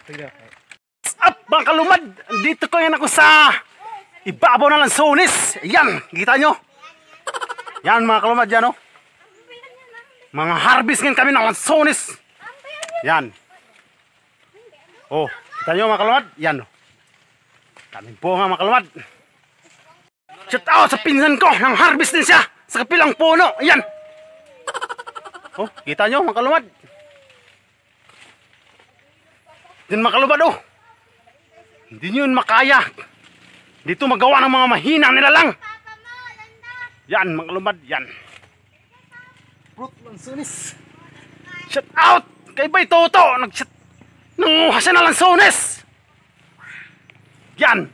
Up mga kalumad, dito ko yan ako sa ibabaw na lansones. Yan, kita nyo. Yan mga kalumad yan, oh. Mga harvest ngayon kami ng lansones. Yan. Oh, kita nyo mga kalumad. Yan, oh. Daming bunga mga kalumad. Shout out sa pinsan ko, nang harvest din siya sa kapilang puno. Yan. Oh, kita nyo mga kalumad. Yan mga kalumad, oh. Hindi nyo yun makaya. Dito magawa ng mga mahina nila lang. Yan mga kalumad, yan. Fruit lansones. Shout out kay Bay Toto. Nanguha siya ng lansones. Yan.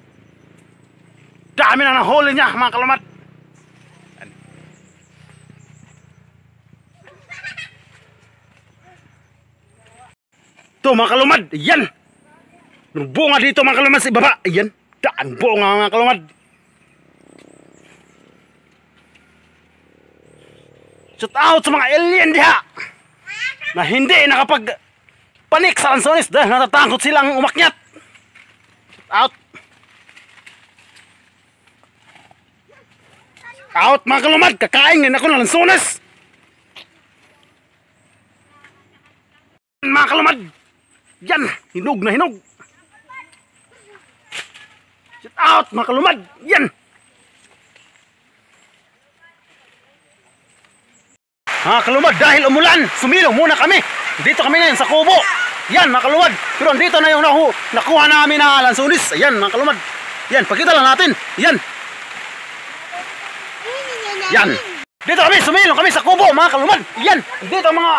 Dami na nahuli niya mga kalumad. Yan. Ito mga kalumad, yan. Yung bunga dito mga kalumad sa ibaba. Ayan, daan bunga mga kalumad. Shout out sa mga alien diha na hindi nakapag-panik sa lansones dahil natatakot silang umakyat. Shout out. Out mga kalumad, kakain ngayon ako ng lansones. Mga kalumad, yan, hinog na hinog. Shout out mga kalumad, yan. Mga kalumad, dahil umulan, sumilong muna kami. Dito kami ngayon sa kubo. Yan mga kalumad, pero dito na yung nakuha namin na lansones. Ayan mga kalumad, yan, pakita lang natin. Yan. Yan. Dito kami, sumilong kami sa kubo mga kalumad. Yan, dito mga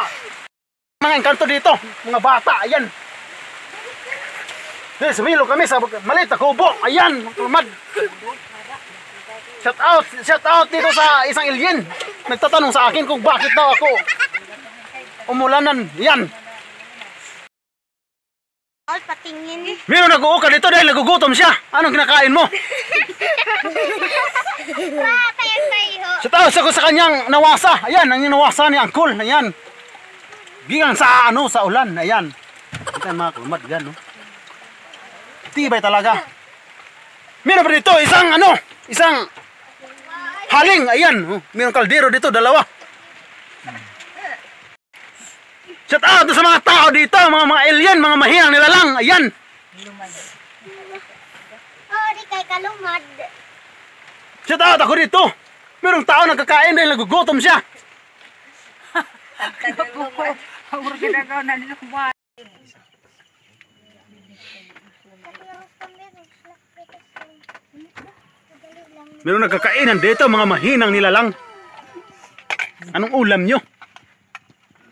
engkanto dito, mga bata. Ayan. Sumilong kami sa maliit na kubo. Ayan, mga kalumad. Shout out dito sa isang alien. Nagtatanong sa akin kung bakit daw ako umulanan. Yan. Patingin. Meron nag-uuka dito dahil nagugutom siya. Anong kinakain mo? Shout out ako sa kanyang nawasa. Ayan, ang nawasa ni Uncle. Ayan. Gigang sa sa ulan. Ayan. Kita mga kalumad yan, no? Tibay talaga. Meron pa dito isang haling. Ayan, oh, meron kaldero dito, dalawa. Shout out sa mga tao dito, mga alien, mga mahinang nila lang. Ayan. Oh, di kay kalumad. Shout out ako dito. Merong tao nagkakain dahil nagugutom siya. Meron nagkakainan dito, mga mahinang nila lang. Anong ulam nyo?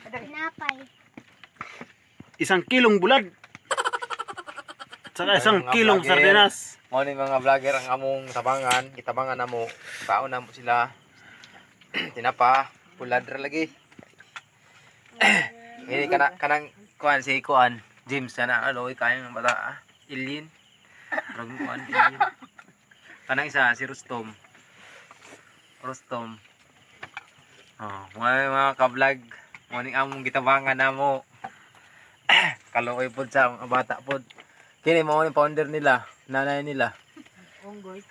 Pinapay. 1 kilong bulad. Saka 1 kilong sardinas. Mo ni mga vlogger ang among tabangan, itabangan namo. Baon na mo sila. Tinapa, bulad ra lagi. Ini kanang kuan si kuan, James sana aloy kayang bata alien. Rag kuan alien. Kanang isa si Rustom. Oh, mga ka-vlog, morning among gitabangan namo. Kaloy pod sa mga bata pod. Kini mo ni founder nila, nanay nila. Onggoy.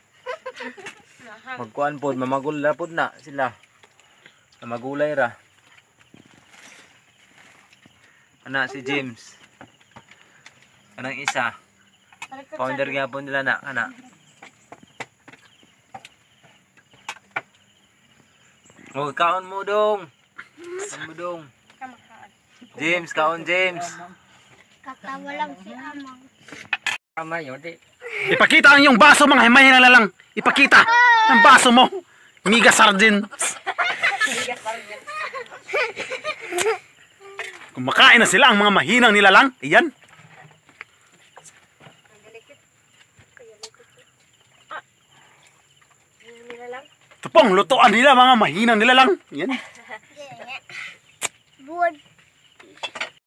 Magkuan pod, mamagula pod na sila. Magulay ra. Ana si James. Kanang isa. Founder gyapon nila na ana. Oh, kaon mo dong. Kaon mo dong. James, kaon James. Katawa lang si Amang. Kamay yun, di. Ipakita ang iyong baso, mga himahin na lang. Ipakita ang baso mo. Miga sardin. Kumakain na sila ang mga mahinang nila lang. Iyan. Tupong lutuan nila, mga mahinang nila lang. Iyan. Buod.